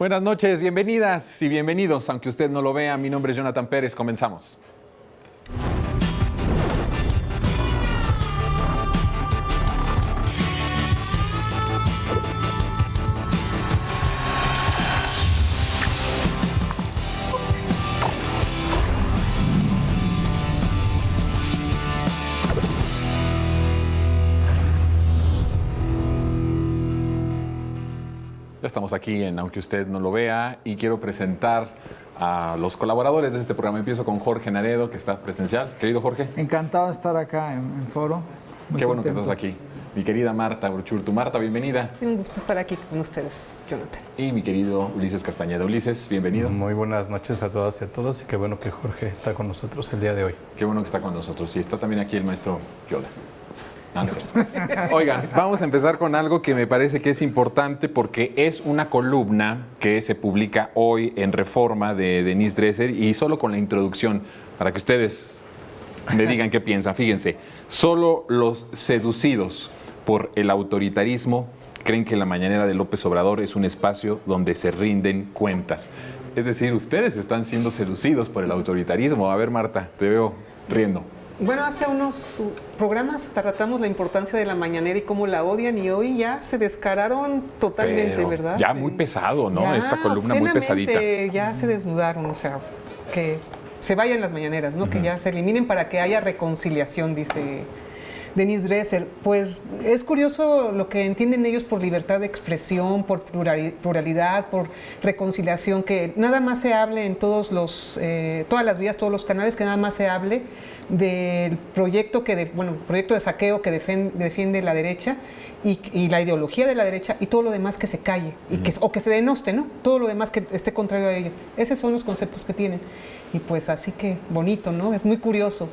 Buenas noches, bienvenidas y bienvenidos. Aunque usted no lo vea, mi nombre es Jonathan Pérez. Comenzamos. Ya estamos aquí en Aunque Usted No Lo Vea y quiero presentar a los colaboradores de este programa. Empiezo con Jorge Naredo, que está presencial. Querido Jorge. Encantado de estar acá en Foro. Qué bueno que estás aquí. Mi querida Marta Urchurtu. Marta, bienvenida. Sí, un gusto estar aquí con ustedes, Jonathan. Y mi querido Ulises Castañeda. Ulises, bienvenido. Muy buenas noches a todas y a todos y qué bueno que Jorge está con nosotros el día de hoy. Qué bueno que está con nosotros. Y está también aquí el maestro Yoda. Oigan, vamos a empezar con algo que me parece que es importante porque es una columna que se publica hoy en Reforma de Denise Dresser y solo con la introducción, para que ustedes me digan qué piensan. Fíjense, solo los seducidos por el autoritarismo creen que la mañanera de López Obrador es un espacio donde se rinden cuentas. Es decir, ustedes están siendo seducidos por el autoritarismo. A ver, Marta, te veo riendo. Bueno, hace unos programas tratamos la importancia de la mañanera y cómo la odian y hoy ya se descararon totalmente, Pero ¿verdad? ya muy pesado, ¿no? Ya, esta columna muy pesadita. Ya se desnudaron, o sea, que se vayan las mañaneras, ¿no? Que ya se eliminen para que haya reconciliación, dice Denise Dresser. Pues es curioso lo que entienden ellos por libertad de expresión, por pluralidad, por reconciliación, que nada más se hable en todas las vías, todos los canales, que nada más se hable del proyecto proyecto de saqueo que defiende la derecha y la ideología de la derecha y todo lo demás que se calle o que se denoste, ¿no? Todo lo demás que esté contrario a ellos. Esos son los conceptos que tienen. Y pues así que bonito, ¿no? Es muy curioso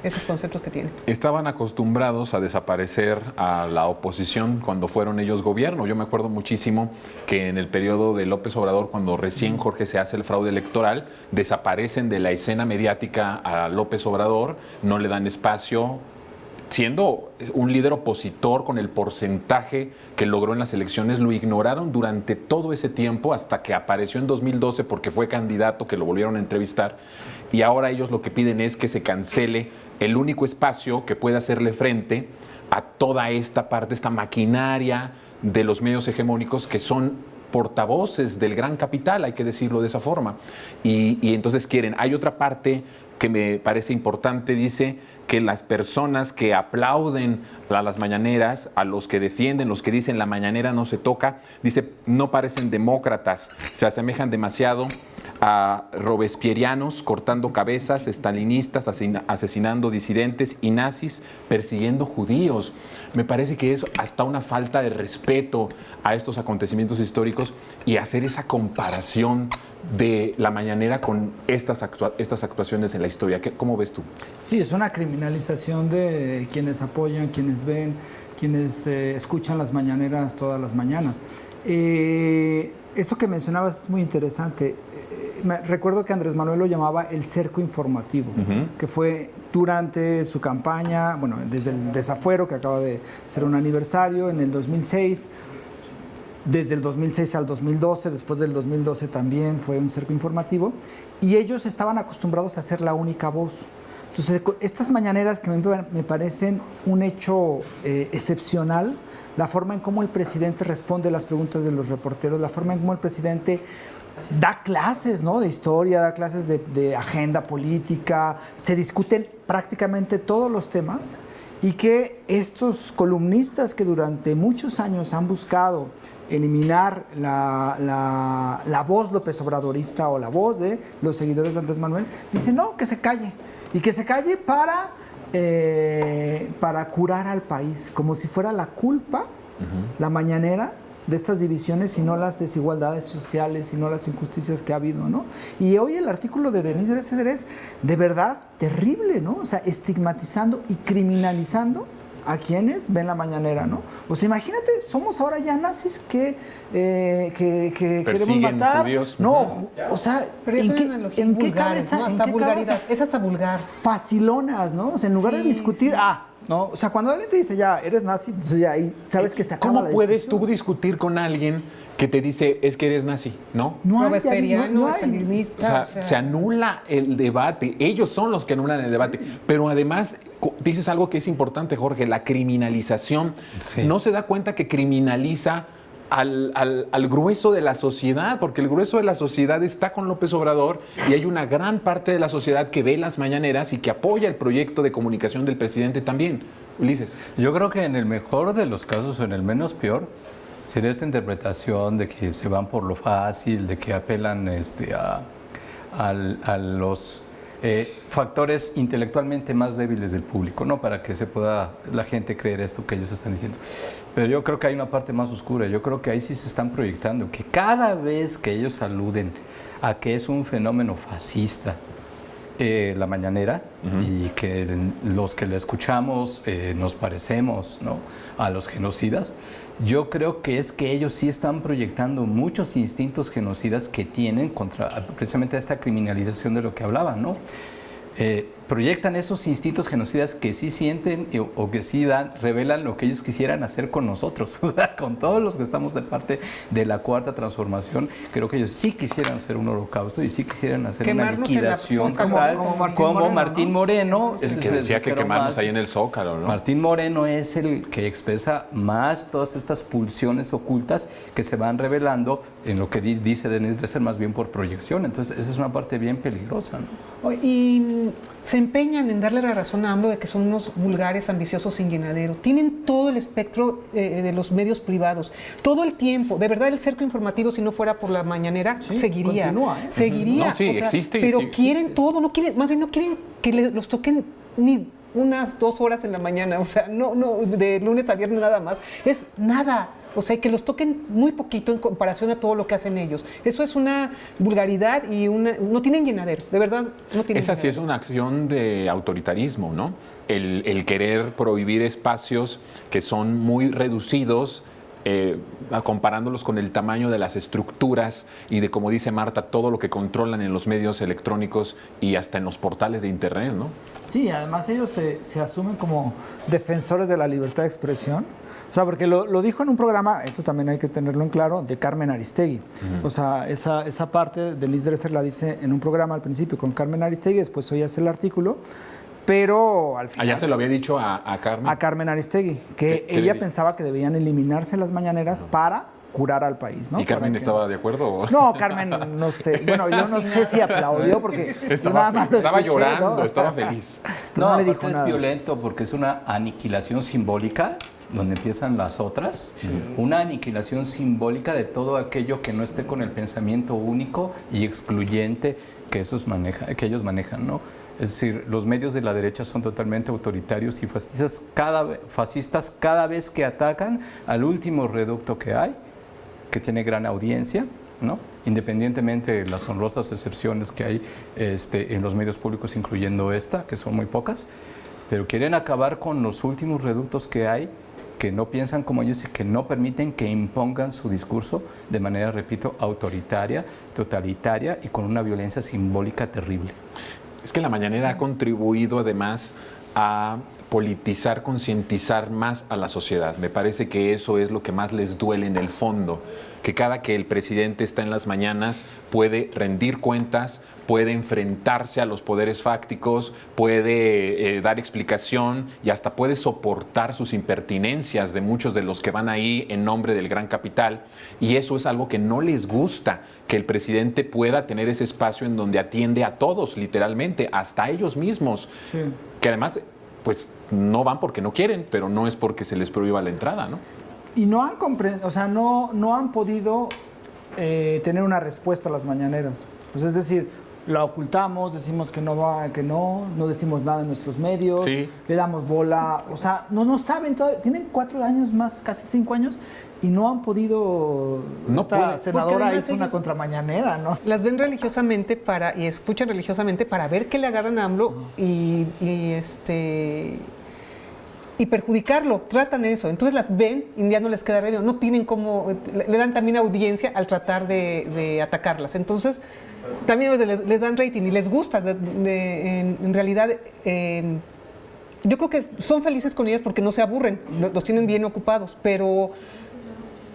esos conceptos que tienen. Estaban acostumbrados a desaparecer a la oposición cuando fueron ellos gobierno. Yo me acuerdo muchísimo que en el periodo de López Obrador, cuando recién Jorge se hace el fraude electoral, desaparecen de la escena mediática a López Obrador, no le dan espacio, siendo un líder opositor con el porcentaje que logró en las elecciones, lo ignoraron durante todo ese tiempo hasta que apareció en 2012 porque fue candidato, que lo volvieron a entrevistar, y ahora ellos lo que piden es que se cancele el único espacio que puede hacerle frente a toda esta parte, esta maquinaria de los medios hegemónicos que son portavoces del gran capital, hay que decirlo de esa forma. Y entonces quieren, hay otra parte que me parece importante, dice que las personas que aplauden a las mañaneras, a los que defienden, los que dicen la mañanera no se toca, dice, no parecen demócratas, se asemejan demasiado a robespierianos cortando cabezas, estalinistas asesinando disidentes y nazis persiguiendo judíos. Me parece que es hasta una falta de respeto a estos acontecimientos históricos y hacer esa comparación de la mañanera con estas actuaciones en la historia. ¿Cómo ves tú? Sí, es una criminalización de quienes apoyan, quienes ven, quienes escuchan las mañaneras todas las mañanas. Eso que mencionabas es muy interesante. Recuerdo que Andrés Manuel lo llamaba el cerco informativo, que fue durante su campaña, bueno, desde el desafuero, que acaba de ser un aniversario, en el 2006, desde el 2006 al 2012, después del 2012 también fue un cerco informativo, y ellos estaban acostumbrados a ser la única voz. Entonces, estas mañaneras que me parecen un hecho excepcional, la forma en cómo el presidente responde a las preguntas de los reporteros, la forma en cómo el presidente da clases, ¿no?, de historia, da clases de agenda política, se discuten prácticamente todos los temas, y que estos columnistas que durante muchos años han buscado eliminar la voz López Obradorista o la voz de los seguidores de Andrés Manuel, dicen no, que se calle, y que se calle para curar al país, como si fuera la culpa, la mañanera, de estas divisiones, y no las desigualdades sociales, y no las injusticias que ha habido, ¿no? Y hoy el artículo de Denise Dresser es de verdad terrible, ¿no? O sea, estigmatizando y criminalizando a quienes ven la mañanera, ¿no? O sea, imagínate, somos ahora ya nazis que queremos matar. Judíos. No, o sea, pero ¿en qué cabeza? ¿No? Hasta vulgaridad. Es hasta vulgar. Facilonas, ¿no? O sea, en lugar de discutir, ¿no? O sea, cuando alguien te dice ya, eres nazi, entonces ya ahí sabes que se acaba ¿Cómo la puedes discusión. tú discutir con alguien que te dice es que eres nazi? ¿No? No hay, Robesperiano, no hay. stalinista, O sea, se anula el debate. Ellos son los que anulan el debate. Pero además, dices algo que es importante, Jorge, la criminalización. Sí. No se da cuenta que criminaliza al grueso de la sociedad, porque el grueso de la sociedad está con López Obrador y hay una gran parte de la sociedad que ve las mañaneras y que apoya el proyecto de comunicación del presidente también. Ulises. Yo creo que en el mejor de los casos o en el menos peor sería esta interpretación de que se van por lo fácil, de que apelan a los factores intelectualmente más débiles del público, ¿no? Para que se pueda la gente creer esto que ellos están diciendo. Pero yo creo que hay una parte más oscura. Yo creo que ahí sí se están proyectando, que cada vez que ellos aluden a que es un fenómeno fascista, la mañanera, y que los que la escuchamos nos parecemos, ¿no?, a los genocidas, yo creo que es que ellos sí están proyectando muchos instintos genocidas que tienen contra precisamente esta criminalización de lo que hablaban, ¿no? Proyectan esos instintos genocidas que sí sienten o que sí revelan lo que ellos quisieran hacer con nosotros, o sea, con todos los que estamos de parte de la Cuarta Transformación. Creo que ellos sí quisieran hacer un holocausto y sí quisieran hacer Quemarnos una liquidación en la total, como Martín Moreno. El que decía que quemarnos ahí en el Zócalo, ¿no? Martín Moreno es el que expresa más todas estas pulsiones ocultas que se van revelando en lo que dice Denise Dresser, más bien por proyección. Entonces, esa es una parte bien peligrosa, ¿no? Y se empeñan en darle la razón a AMLO de que son unos vulgares, ambiciosos, sin llenadero. Tienen todo el espectro de los medios privados, todo el tiempo. De verdad, el cerco informativo, si no fuera por la mañanera, Sí, seguiría. continúa, ¿eh? Seguiría. No, sí, existe y pero sí quieren existe. todo, no quieren, más bien no quieren que los toquen ni unas 2 horas en la mañana. O sea, no, de lunes a viernes nada más. Es nada. O sea, que los toquen muy poquito en comparación a todo lo que hacen ellos. Eso es una vulgaridad y no tienen llenadero, de verdad, no tienen Esa sí es llenadero. una acción de autoritarismo, ¿no? El querer prohibir espacios que son muy reducidos, comparándolos con el tamaño de las estructuras y de, como dice Marta, todo lo que controlan en los medios electrónicos y hasta en los portales de Internet, ¿no? Sí, además ellos se asumen como defensores de la libertad de expresión. O sea, porque lo dijo en un programa, esto también hay que tenerlo en claro, de Carmen Aristegui. O sea, esa parte, Denise Dresser la dice en un programa al principio con Carmen Aristegui, después hoy hace el artículo, pero al final... Allá se lo había dicho a Carmen. A Carmen Aristegui, que ¿Qué ella le- pensaba que debían eliminarse las mañaneras para curar al país, ¿no? ¿Y Carmen Para que- estaba de acuerdo? ¿O? No, Carmen, no sé. Bueno, yo no sé si aplaudió porque nada más lo estaba escuché, llorando, ¿no? estaba feliz. No me aparte dijo es nada. violento porque es una aniquilación simbólica donde empiezan las otras, una aniquilación simbólica de todo aquello que no esté con el pensamiento único y excluyente que ellos manejan, ¿no? Es decir, los medios de la derecha son totalmente autoritarios y fascistas cada vez que atacan al último reducto que hay, que tiene gran audiencia, ¿no? Independientemente de las honrosas excepciones que hay en los medios públicos, incluyendo esta, que son muy pocas, pero quieren acabar con los últimos reductos que hay, que no piensan como ellos y que no permiten que impongan su discurso de manera, repito, autoritaria, totalitaria y con una violencia simbólica terrible. Es que la mañanera ha contribuido además a politizar, concientizar más a la sociedad. Me parece que eso es lo que más les duele en el fondo, que cada que el presidente está en las mañanas puede rendir cuentas, puede enfrentarse a los poderes fácticos, puede dar explicación y hasta puede soportar sus impertinencias de muchos de los que van ahí en nombre del gran capital. Y eso es algo que no les gusta, que el presidente pueda tener ese espacio en donde atiende a todos, literalmente, hasta a ellos mismos, Sí. que además, pues, no van porque no quieren, pero no es porque se les prohíba la entrada, ¿no? Y no han comprendido, o sea, no han podido tener una respuesta a las mañaneras. Pues es decir, la ocultamos, decimos que no decimos nada en nuestros medios, Sí. le damos bola, o sea, no saben todavía, tienen 4 años más, casi 5 años, y no han podido. No esta puede. Porque senadora además hizo una ellos- contramañanera, ¿no? Las ven religiosamente y escuchan religiosamente para ver que le agarran a AMLO y perjudicarlo, tratan eso. Entonces las ven y ya no les queda remedio, no tienen cómo, le dan también audiencia al tratar de atacarlas. Entonces también les dan rating y les gusta en realidad yo creo que son felices con ellas porque no se aburren, los tienen bien ocupados, pero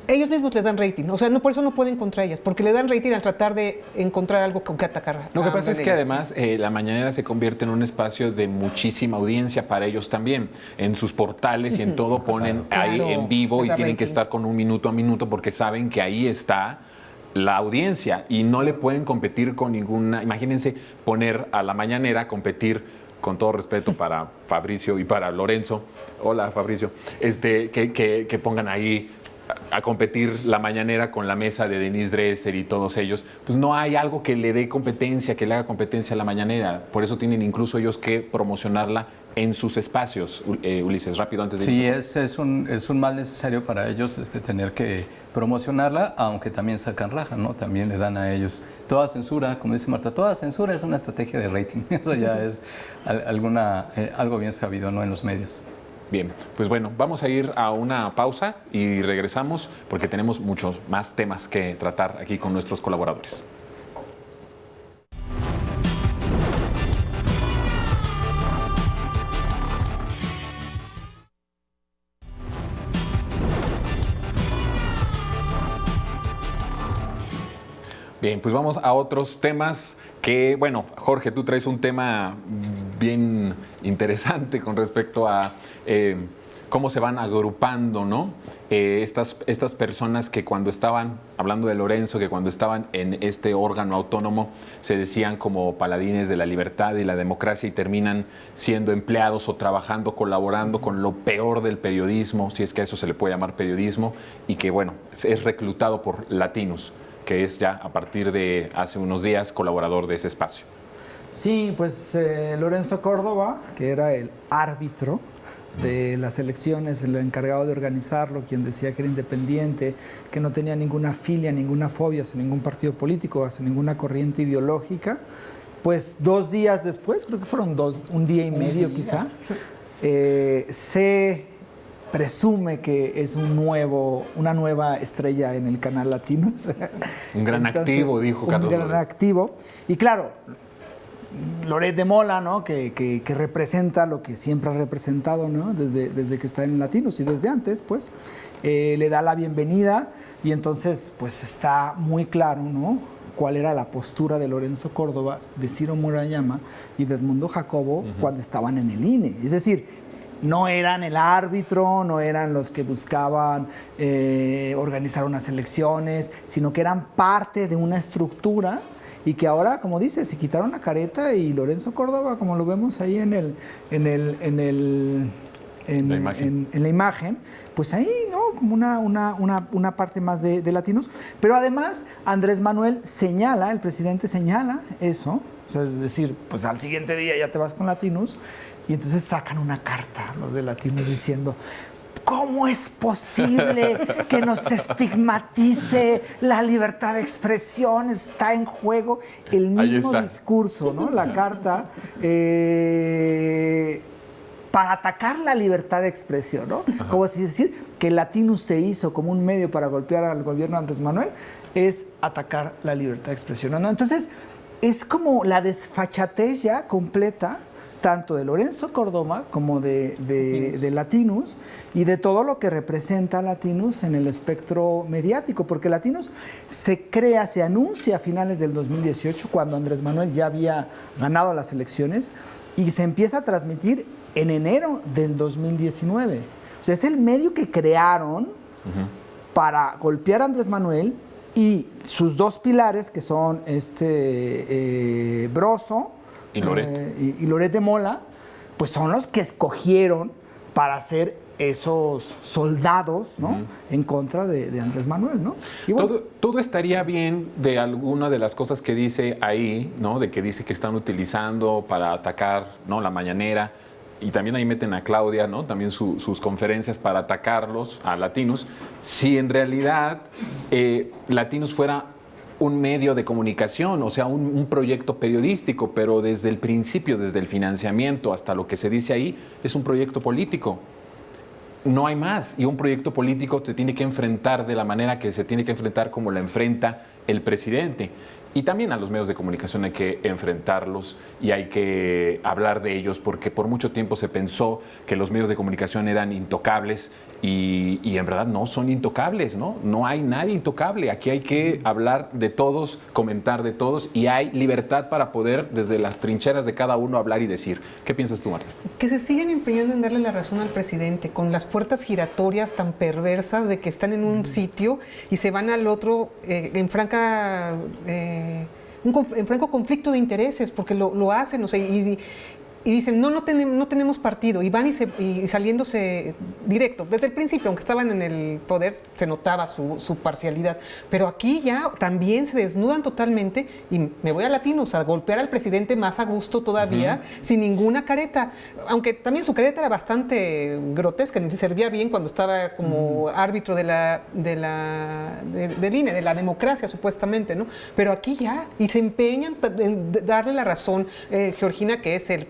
ellos mismos les dan rating, o sea, no, por eso no pueden contra ellas, porque le dan rating al tratar de encontrar algo con que atacar. Lo que pasa es que además la mañanera se convierte en un espacio de muchísima audiencia para ellos también. En sus portales y en todo ponen ahí en vivo y tienen que estar con un minuto a minuto porque saben que ahí está la audiencia y no le pueden competir con ninguna. Imagínense poner a la mañanera, competir, con todo respeto para Fabricio y para Lorenzo. Hola, Fabricio. Que pongan ahí a competir la mañanera con la mesa de Denise Dresser y todos ellos, pues no hay algo que le dé competencia, que le haga competencia a la mañanera. Por eso tienen incluso ellos que promocionarla en sus espacios. Ulises, rápido antes de... Sí, es un mal necesario para ellos tener que promocionarla, aunque también sacan raja, ¿no? También le dan a ellos toda censura, como dice Marta, toda censura es una estrategia de rating. Eso ya es algo bien sabido, ¿no?, en los medios. Bien, pues bueno, vamos a ir a una pausa y regresamos porque tenemos muchos más temas que tratar aquí con nuestros colaboradores. Bien, pues vamos a otros temas que, bueno, Jorge, tú traes un tema bien interesante con respecto a cómo se van agrupando, ¿no? Estas personas que cuando estaban, hablando de Lorenzo, que cuando estaban en este órgano autónomo se decían como paladines de la libertad y la democracia y terminan siendo empleados o trabajando, colaborando con lo peor del periodismo, si es que a eso se le puede llamar periodismo, y que, bueno, es reclutado por Latinus, que es ya a partir de hace unos días colaborador de ese espacio. Sí, pues Lorenzo Córdoba, que era el árbitro de las elecciones, el encargado de organizarlo, quien decía que era independiente, que no tenía ninguna filia, ninguna fobia hacia ningún partido político, hacia ninguna corriente ideológica, pues 2 días después, creo que fueron un día y medio quizá, se presume que es una nueva estrella en el canal Latinus. Un gran activo, dijo Carlos. Un gran activo. Y claro, Loret de Mola, ¿no?, que representa lo que siempre ha representado, ¿no?, desde que está en Latinus y desde antes, pues, le da la bienvenida y entonces, pues, está muy claro, ¿no?, cuál era la postura de Lorenzo Córdoba, de Ciro Murayama y de Edmundo Jacobo cuando estaban en el INE. Es decir, no eran el árbitro, no eran los que buscaban organizar unas elecciones, sino que eran parte de una estructura y que ahora, como dice, se quitaron la careta y Lorenzo Córdoba, como lo vemos ahí en la imagen, pues ahí, ¿no?, como una parte más de Latinos. Pero además, Andrés Manuel señala, el presidente señala eso, o sea, es decir, pues al siguiente día ya te vas con Latinos. Y entonces sacan una carta los de Latinos diciendo: ¿cómo es posible que nos estigmatice la libertad de expresión? Está en juego el mismo discurso, ¿no? La carta para atacar la libertad de expresión, ¿no? Ajá. Como si decir que Latinus se hizo como un medio para golpear al gobierno de Andrés Manuel es atacar la libertad de expresión, ¿no? Entonces, es como la desfachatez ya completa tanto de Lorenzo Córdoba como de Latinus y de todo lo que representa Latinus en el espectro mediático, porque Latinus se anuncia a finales del 2018, cuando Andrés Manuel ya había ganado las elecciones, y se empieza a transmitir en enero del 2019. O sea, es el medio que crearon para golpear a Andrés Manuel y sus 2 pilares, que son Broso y Loret de Mola, pues son los que escogieron para ser esos soldados, ¿no?, en contra de Andrés Manuel, ¿no? Y bueno, todo estaría bien de alguna de las cosas que dice ahí, ¿no?, de que dice que están utilizando para atacar, ¿no?, la mañanera, y también ahí meten a Claudia, ¿no?, también sus conferencias para atacarlos a Latinus. Si en realidad Latinus fuera un medio de comunicación, o sea, un proyecto periodístico, pero desde el principio, desde el financiamiento hasta lo que se dice ahí, es un proyecto político. No hay más. Y un proyecto político te tiene que enfrentar de la manera que se tiene que enfrentar, como la enfrenta el presidente. Y también a los medios de comunicación hay que enfrentarlos y hay que hablar de ellos, porque por mucho tiempo se pensó que los medios de comunicación eran intocables y en verdad no son intocables, ¿no? No hay nadie intocable. Aquí hay que hablar de todos, comentar de todos y hay libertad para poder desde las trincheras de cada uno hablar y decir. ¿Qué piensas tú, Marta? Que se siguen empeñando en darle la razón al presidente con las puertas giratorias tan perversas de que están en un sitio y se van al otro en franco conflicto de intereses, porque lo hacen, o sea, y dicen, no tenemos partido, y van y saliéndose directo. Desde el principio, aunque estaban en el poder, se notaba su parcialidad. Pero aquí ya también se desnudan totalmente, y me voy a Latinos, a golpear al presidente más a gusto todavía, sin ninguna careta. Aunque también su careta era bastante grotesca, ni servía bien cuando estaba como árbitro del INE, de la democracia, supuestamente, ¿no? Pero aquí ya, y se empeñan en darle la razón. Georgina, que es el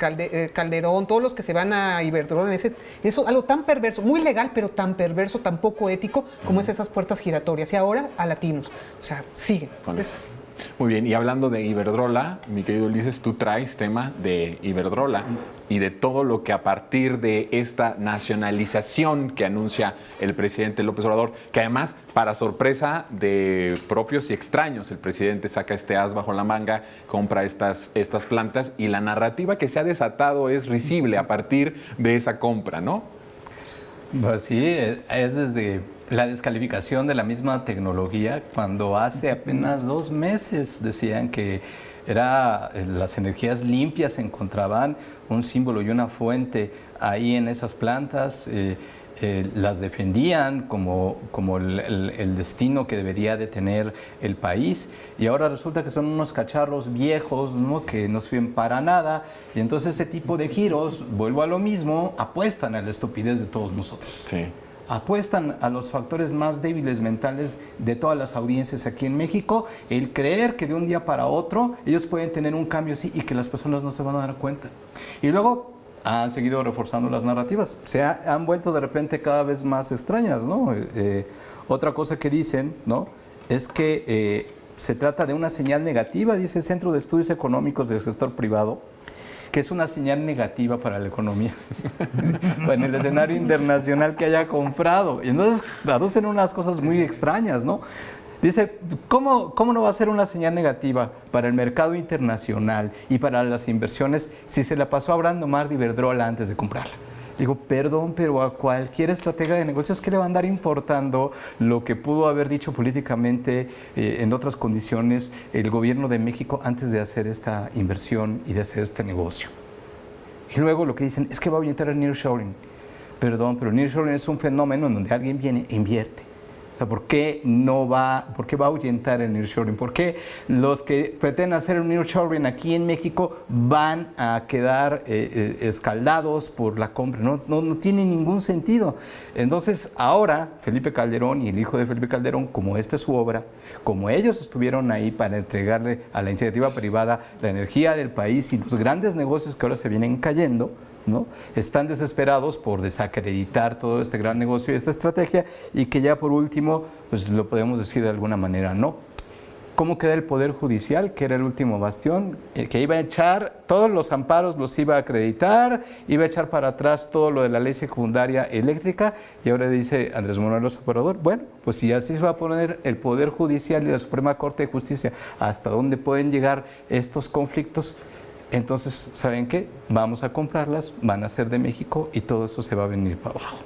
Calderón, todos los que se van a Iberdrola, eso algo tan perverso, muy legal, pero tan perverso, tan poco ético, como es esas puertas giratorias. Y ahora a Latinos. O sea, siguen. Muy bien, y hablando de Iberdrola, mi querido Ulises, tú traes tema de Iberdrola y de todo lo que a partir de esta nacionalización que anuncia el presidente López Obrador, que además, para sorpresa de propios y extraños, el presidente saca este as bajo la manga, compra estas plantas y la narrativa que se ha desatado es risible a partir de esa compra, ¿no? Pues sí, es desde la descalificación de la misma tecnología, cuando hace apenas 2 meses decían que las energías limpias se encontraban un símbolo y una fuente ahí en esas plantas, las defendían como el destino que debería de tener el país, y ahora resulta que son unos cacharros viejos, ¿no?, que no sirven para nada, y entonces ese tipo de giros, vuelvo a lo mismo, apuestan a la estupidez de todos nosotros. Sí. Apuestan a los factores más débiles mentales de todas las audiencias aquí en México, el creer que de un día para otro ellos pueden tener un cambio así y que las personas no se van a dar cuenta. Y luego han seguido reforzando las narrativas, se han vuelto de repente cada vez más extrañas, ¿no? Otra cosa que dicen, ¿no?, es que se trata de una señal negativa, dice el Centro de Estudios Económicos del Sector Privado, que es una señal negativa para la economía en el escenario internacional que haya comprado. Y entonces aducen unas cosas muy extrañas, ¿no? Dice, ¿cómo no va a ser una señal negativa para el mercado internacional y para las inversiones si se la pasó hablando mal de Iberdrola antes de comprarla? Digo, perdón, pero a cualquier estratega de negocios, ¿qué le va a andar importando lo que pudo haber dicho políticamente en otras condiciones el gobierno de México antes de hacer esta inversión y de hacer este negocio? Y luego lo que dicen es que va a ahuyentar el nearshoring. Perdón, pero el nearshoring es un fenómeno en donde alguien viene e invierte. O sea, ¿por qué va a ahuyentar el nearshoring? ¿Por qué los que pretenden hacer un nearshoring aquí en México van a quedar escaldados por la compra? No tiene ningún sentido. Entonces, ahora Felipe Calderón y el hijo de Felipe Calderón, como esta es su obra, como ellos estuvieron ahí para entregarle a la iniciativa privada la energía del país y los grandes negocios que ahora se vienen cayendo, ¿no?, están desesperados por desacreditar todo este gran negocio y esta estrategia, y que ya por último, pues lo podemos decir de alguna manera, ¿no? ¿Cómo queda el Poder Judicial, que era el último bastión, que iba a echar todos los amparos, los iba a acreditar, iba a echar para atrás todo lo de la ley secundaria eléctrica? Y ahora dice Andrés Manuel López Obrador, bueno, pues si así se va a poner el Poder Judicial y la Suprema Corte de Justicia, ¿hasta dónde pueden llegar estos conflictos? Entonces, ¿saben qué? Vamos a comprarlas, van a ser de México y todo eso se va a venir para abajo.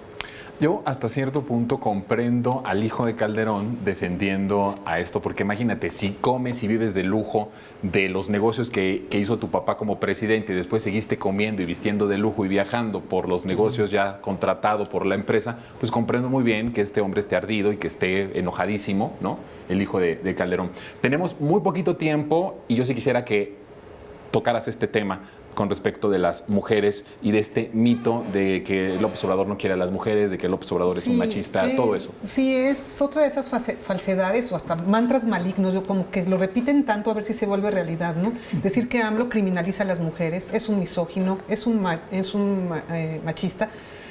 Yo hasta cierto punto comprendo al hijo de Calderón defendiendo a esto, porque imagínate, si comes y vives de lujo de los negocios que hizo tu papá como presidente y después seguiste comiendo y vistiendo de lujo y viajando por los negocios ya contratado por la empresa, pues comprendo muy bien que este hombre esté ardido y que esté enojadísimo, ¿no?, el hijo de Calderón. Tenemos muy poquito tiempo y yo sí quisiera que tocaras este tema con respecto de las mujeres y de este mito de que López Obrador no quiere a las mujeres, de que López Obrador es un machista, todo eso. Sí, es otra de esas falsedades o hata mantras malignos, como que lo repiten tanto a ver si se vuelve realidad, ¿no? Decir que AMLO criminaliza a las mujeres, es un misógino, es un machista.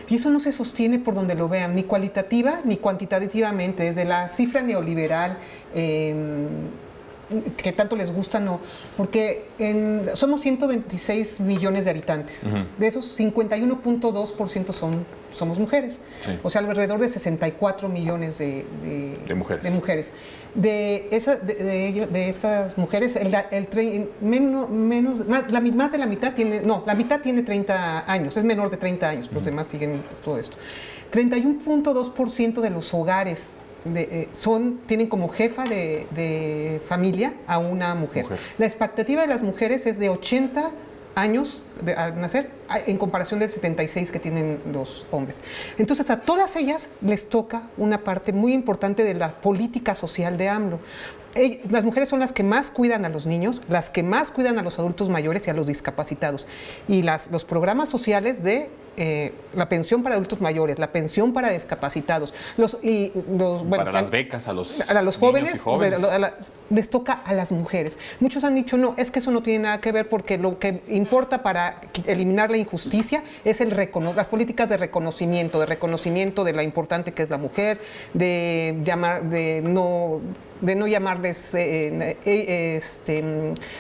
Y eso no se sostiene por donde lo vean, ni cualitativa ni cuantitativamente, desde la cifra neoliberal que tanto les gusta, no. Porque somos 126 millones de habitantes. De esos, 51.2% somos mujeres. Sí. O sea, alrededor de 64 millones de mujeres. De esas mujeres, más de la mitad la mitad tiene 30 años, es menor de 30 años, los demás siguen todo esto. 31.2% de los hogares tienen como jefa de familia a una mujer. La expectativa de las mujeres es de 80 años al nacer, en comparación del 76 que tienen los hombres. Entonces, a todas ellas les toca una parte muy importante de la política social de AMLO. Las mujeres son las que más cuidan a los niños, las que más cuidan a los adultos mayores y a los discapacitados. Y los programas sociales de la pensión para adultos mayores, la pensión para discapacitados, para las becas a los jóvenes, jóvenes. Les toca a las mujeres. Muchos han dicho, no, es que eso no tiene nada que ver porque lo que importa para eliminar la injusticia es las políticas de reconocimiento de la importante que es la mujer, de no llamarles, de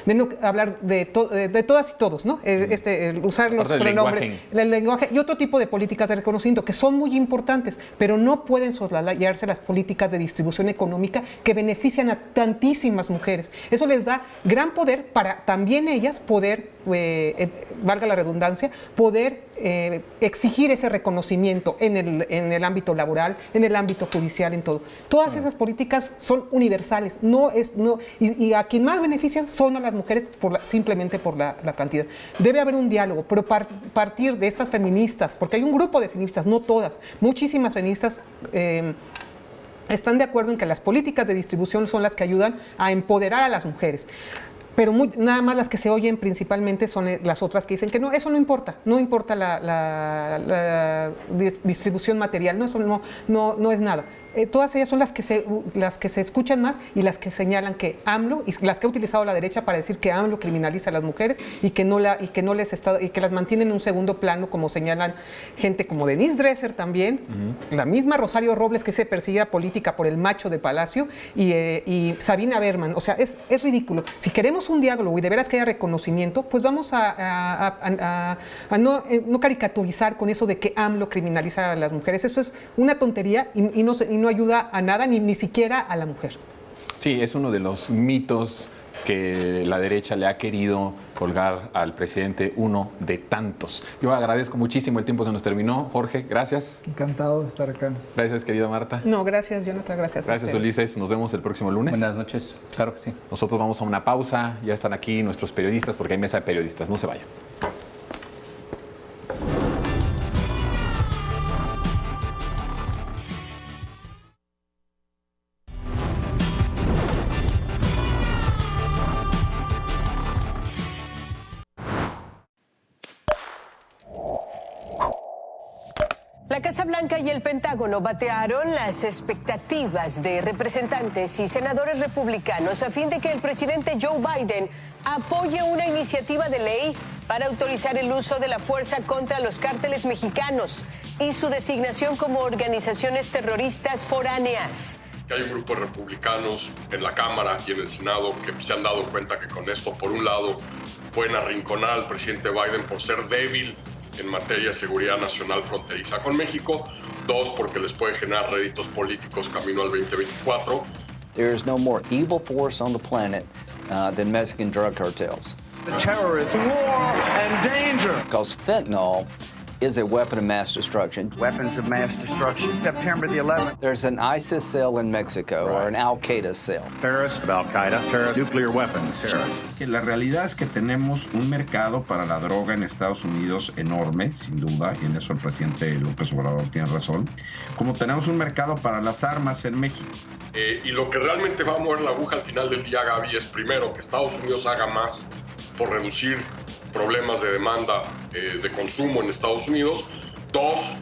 no hablar de todas y todos, ¿no? Usar los pronombres, el lenguaje y otro tipo de políticas de reconocimiento que son muy importantes, pero no pueden soslayarse las políticas de distribución económica que benefician a tantísimas mujeres. Eso les da gran poder para también ellas poder, valga la redundancia, poder exigir ese reconocimiento en el ámbito laboral, en el ámbito judicial, en todo. Todas esas políticas son universales, y a quien más benefician son a las mujeres simplemente por la cantidad. Debe haber un diálogo, pero partir de estas feministas, porque hay un grupo de feministas, no todas, muchísimas feministas están de acuerdo en que las políticas de distribución son las que ayudan a empoderar a las mujeres. Pero nada más las que se oyen principalmente son las otras que dicen que no, eso no importa la distribución material, no, eso no es nada. Todas ellas son las que se escuchan más y las que señalan que AMLO, y las que ha utilizado la derecha para decir que AMLO criminaliza a las mujeres y que las mantiene en un segundo plano, como señalan gente como Denise Dresser también, la misma Rosario Robles, que se persigue política por el macho de Palacio, y Sabina Berman. O sea, es ridículo. Si queremos un diálogo y de veras que haya reconocimiento, pues vamos a no caricaturizar con eso de que AMLO criminaliza a las mujeres. Eso es una tontería y no ayuda a nada, ni siquiera a la mujer. Sí, es uno de los mitos que la derecha le ha querido colgar al presidente, uno de tantos. Yo agradezco muchísimo, el tiempo se nos terminó. Jorge, gracias. Encantado de estar acá. Gracias, querida Marta. No, gracias, Jonathan, gracias. Gracias, Ulises. Nos vemos el próximo lunes. Buenas noches. Claro que sí. Nosotros vamos a una pausa. Ya están aquí nuestros periodistas, porque hay mesa de periodistas. No se vayan. La Casa Blanca y el Pentágono batearon las expectativas de representantes y senadores republicanos a fin de que el presidente Joe Biden apoye una iniciativa de ley para autorizar el uso de la fuerza contra los cárteles mexicanos y su designación como organizaciones terroristas foráneas. Hay un grupo de republicanos en la Cámara y en el Senado que se han dado cuenta que con esto, por un lado, pueden arrinconar al presidente Biden por ser débil en materia de seguridad nacional fronteriza con México. Dos, porque les puede generar réditos políticos camino al 2024. There is no more evil force on the planet than Mexican drug cartels. The terrorist war and danger. Because fentanyl is a weapon of mass destruction. Weapons of mass destruction. September the 11th. There's an ISIS cell in Mexico, or an Al-Qaeda cell. Terrorists, Al-Qaeda, terrorists, nuclear weapons, terrorists. La realidad es que tenemos un mercado para la droga en Estados Unidos enorme, sin duda, y en eso el presidente López Obrador tiene razón, como tenemos un mercado para las armas en México. Y lo que realmente va a mover la aguja al final del día, Gaby, es primero que Estados Unidos haga más por reducir problemas de demanda de consumo en Estados Unidos. Dos,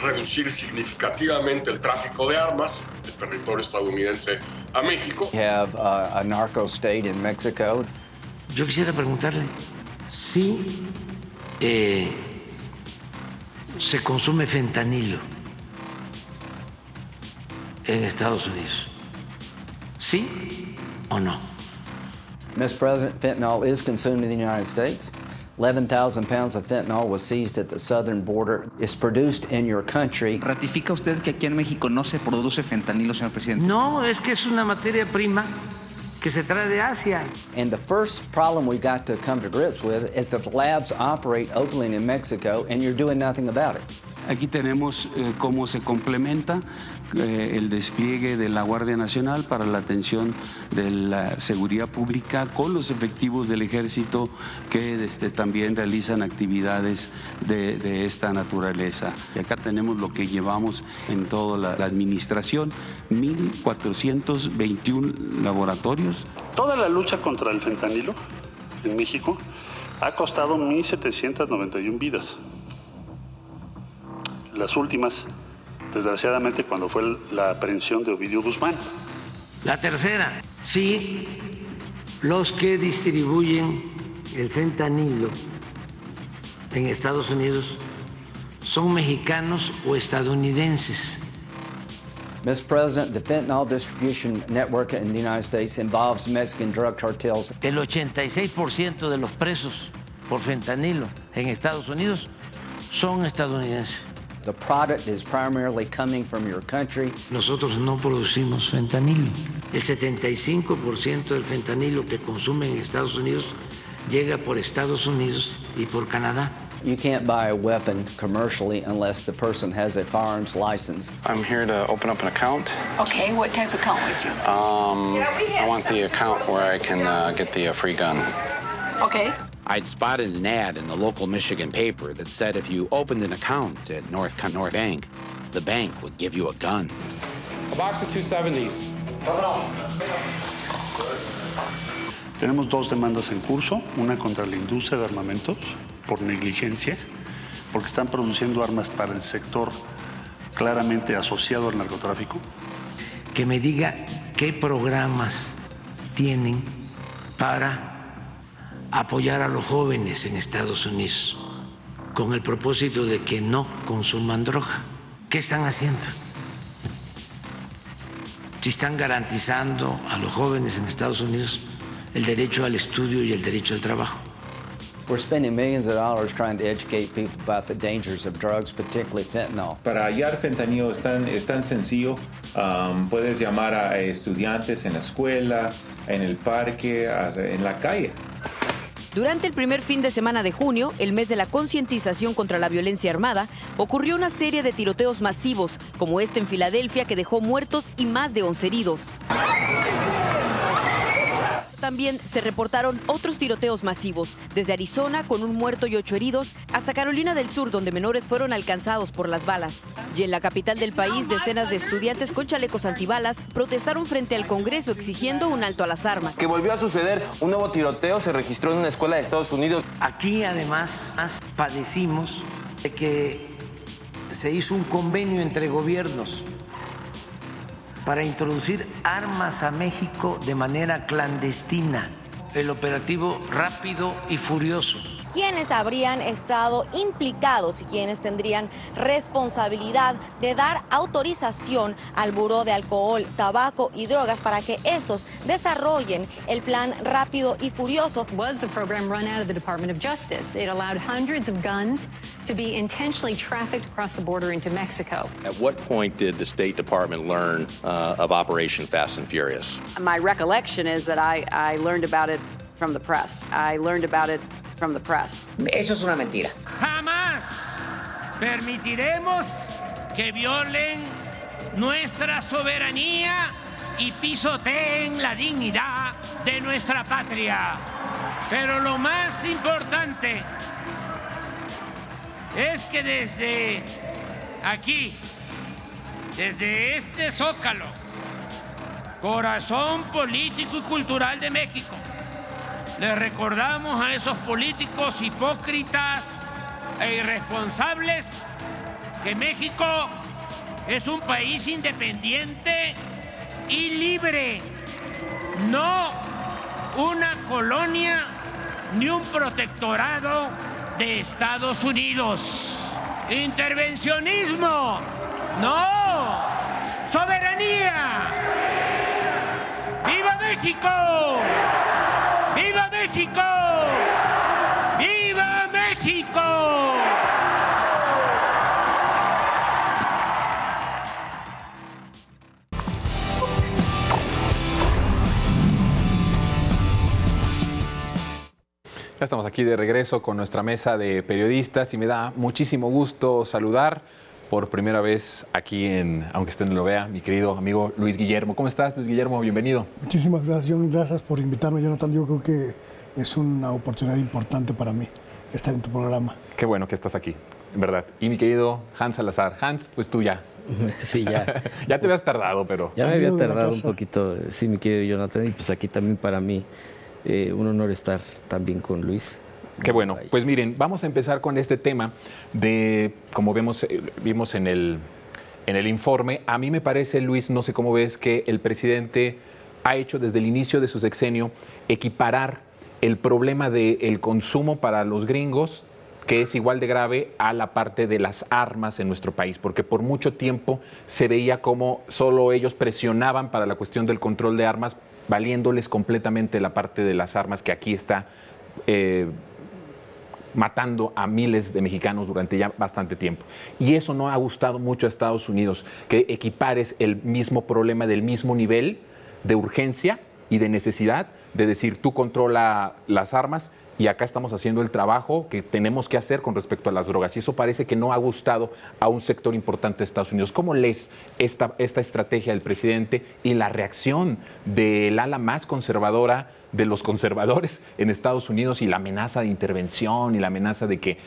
reducir significativamente el tráfico de armas del territorio estadounidense a México. We have a narco state in Mexico. Yo quisiera preguntarle si se consume fentanilo en Estados Unidos. ¿Sí o no? Mr. President, fentanyl is consumed in the United States. 11,000 pounds of fentanyl was seized at the southern border. It's produced in your country. ¿Ratifica usted que aquí en México no se produce fentanilo, señor presidente? No, es que es una materia prima que se trae de Asia. And the first problem we got to come to grips with is that the labs operate openly in Mexico and you're doing nothing about it. Aquí tenemos cómo se complementa el despliegue de la Guardia Nacional para la atención de la seguridad pública con los efectivos del Ejército que también realizan actividades de esta naturaleza. Y acá tenemos lo que llevamos en toda la administración, 1,421 laboratorios. Toda la lucha contra el fentanilo en México ha costado 1,791 vidas. Las últimas, desgraciadamente, cuando fue la aprehensión de Ovidio Guzmán. La tercera, sí, los que distribuyen el fentanilo en Estados Unidos son mexicanos o estadounidenses. Mr. President, the fentanyl distribution network in the United States involves Mexican drug cartels. El 86% de los presos por fentanilo en Estados Unidos son estadounidenses. The product is primarily coming from your country. Nosotros no producimos fentanilo. El 75% del fentanilo que consumen en Estados Unidos llega por Estados Unidos y por Canadá. You can't buy a weapon commercially unless the person has a firearms license. I'm here to open up an account. Okay, what type of account would you? I want the account where I can get the free gun. Okay. I'd spotted an ad in the local Michigan paper that said if you opened an account at North Bank, the bank would give you a gun. A box of 270s. Tenemos dos demandas en curso, una contra la industria de armamentos por negligencia, porque están produciendo armas para el sector claramente asociado al narcotráfico. Que me diga qué programas tienen para apoyar a los jóvenes en Estados Unidos con el propósito de que no consuman droga. ¿Qué están haciendo? Si están garantizando a los jóvenes en Estados Unidos el derecho al estudio y el derecho al trabajo. We're spending millions of dollars trying to educate people about the dangers of drugs, particularly fentanyl. Para hallar fentanilo es tan sencillo. Puedes llamar a estudiantes en la escuela, en el parque, en la calle. Durante el primer fin de semana de junio, el mes de la concientización contra la violencia armada, ocurrió una serie de tiroteos masivos, como este en Filadelfia, que dejó muertos y más de 11 heridos. También se reportaron otros tiroteos masivos, desde Arizona con un muerto y 8 heridos, hasta Carolina del Sur, donde menores fueron alcanzados por las balas. Y en la capital del país, decenas de estudiantes con chalecos antibalas protestaron frente al Congreso exigiendo un alto a las armas. Que volvió a suceder, un nuevo tiroteo se registró en una escuela de Estados Unidos. Aquí además padecimos de que se hizo un convenio entre gobiernos para introducir armas a México de manera clandestina. El operativo Rápido y Furioso. Quienes habrían estado implicados y quienes tendrían responsabilidad de dar autorización al Buró de Alcohol, Tabaco y Drogas para que estos desarrollen el plan Rápido y Furioso. Was the program run out of the Department of Justice? It allowed hundreds of guns to be intentionally trafficked across the border into Mexico. At what point did the State Department learn of Operation Fast and Furious? My recollection is that I learned about it from the press. From the press. Eso es una mentira. Jamás permitiremos que violen nuestra soberanía y pisoteen la dignidad de nuestra patria. Pero lo más importante es que desde aquí, desde este Zócalo, corazón político y cultural de México, le recordamos a esos políticos hipócritas e irresponsables que México es un país independiente y libre, no una colonia ni un protectorado de Estados Unidos. Intervencionismo, no, soberanía. ¡Viva México! ¡Viva México! ¡Viva México! Ya estamos aquí de regreso con nuestra mesa de periodistas y me da muchísimo gusto saludar por primera vez aquí aunque usted no lo vea, mi querido amigo Luis Guillermo. ¿Cómo estás, Luis Guillermo? Bienvenido. Muchísimas gracias, John. Gracias por invitarme, Jonathan. Yo creo que es una oportunidad importante para mí estar en tu programa. Qué bueno que estás aquí, en verdad. Y mi querido Hans Salazar. Hans, pues tú ya. Sí, ya. Ya te habías tardado, pero... Ya me había tardado un poquito, sí, mi querido Jonathan. Y pues aquí también para mí un honor estar también con Luis. Qué bueno. Pues miren, vamos a empezar con este tema de, como vimos en el informe, a mí me parece, Luis, no sé cómo ves, que el presidente ha hecho desde el inicio de su sexenio equiparar el problema del consumo para los gringos, que es igual de grave, a la parte de las armas en nuestro país, porque por mucho tiempo se veía como solo ellos presionaban para la cuestión del control de armas, valiéndoles completamente la parte de las armas que aquí está matando a miles de mexicanos durante ya bastante tiempo. Y eso no ha gustado mucho a Estados Unidos, que equipares el mismo problema del mismo nivel de urgencia y de necesidad de decir tú controla las armas y acá estamos haciendo el trabajo que tenemos que hacer con respecto a las drogas. Y eso parece que no ha gustado a un sector importante de Estados Unidos. ¿Cómo lees esta estrategia del presidente y la reacción del ala más conservadora de los conservadores en Estados Unidos y la amenaza de intervención y la amenaza de que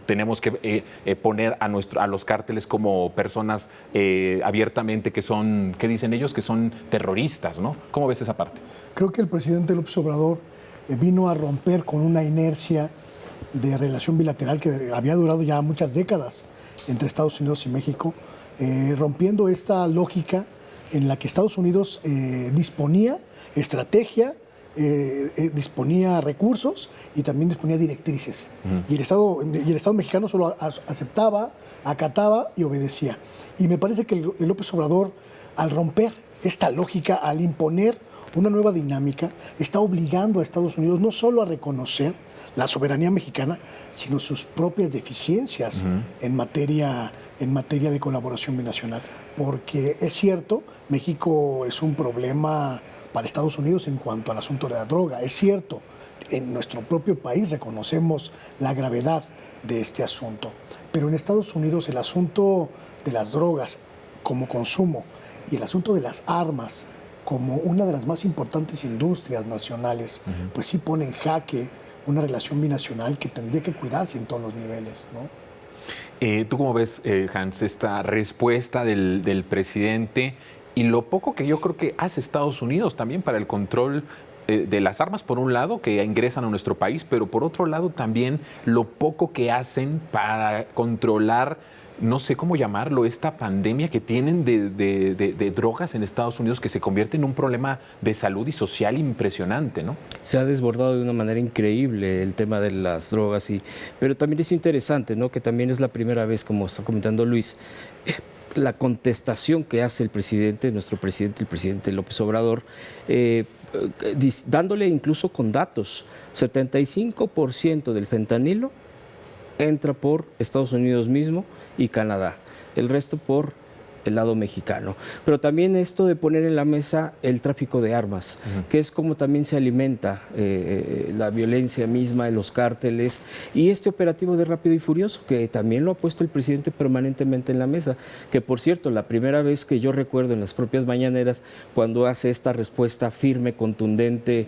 tenemos que poner a los cárteles como personas abiertamente que son, ¿qué dicen ellos? Que son terroristas, ¿no? ¿Cómo ves esa parte? Creo que el presidente López Obrador vino a romper con una inercia de relación bilateral que había durado ya muchas décadas entre Estados Unidos y México, rompiendo esta lógica en la que Estados Unidos disponía estrategia, disponía recursos y también disponía directrices. Y el Estado mexicano solo aceptaba, acataba y obedecía. Y me parece que el López Obrador, al romper esta lógica, al imponer una nueva dinámica, está obligando a Estados Unidos no solo a reconocer la soberanía mexicana, sino sus propias deficiencias en materia de colaboración binacional. Porque es cierto, México es un problema para Estados Unidos en cuanto al asunto de la droga. Es cierto, en nuestro propio país reconocemos la gravedad de este asunto. Pero en Estados Unidos el asunto de las drogas como consumo y el asunto de las armas como una de las más importantes industrias nacionales, pues sí pone en jaque una relación binacional que tendría que cuidarse en todos los niveles, ¿no? ¿Tú cómo ves, Hans, esta respuesta del presidente y lo poco que yo creo que hace Estados Unidos también para el control de las armas, por un lado, que ingresan a nuestro país, pero por otro lado también lo poco que hacen para controlar, no sé cómo llamarlo, esta pandemia que tienen de drogas en Estados Unidos, que se convierte en un problema de salud y social impresionante, ¿no? Se ha desbordado de una manera increíble el tema de las drogas, pero también es interesante, ¿no? Que también es la primera vez, como está comentando Luis, la contestación que hace el presidente, nuestro presidente, el presidente López Obrador, dándole incluso con datos, 75% del fentanilo entra por Estados Unidos mismo y Canadá, el resto por el lado mexicano. Pero también esto de poner en la mesa el tráfico de armas, que es como también se alimenta la violencia misma de los cárteles, y este operativo de Rápido y Furioso, que también lo ha puesto el presidente permanentemente en la mesa, que por cierto, la primera vez que yo recuerdo en las propias mañaneras, cuando hace esta respuesta firme, contundente,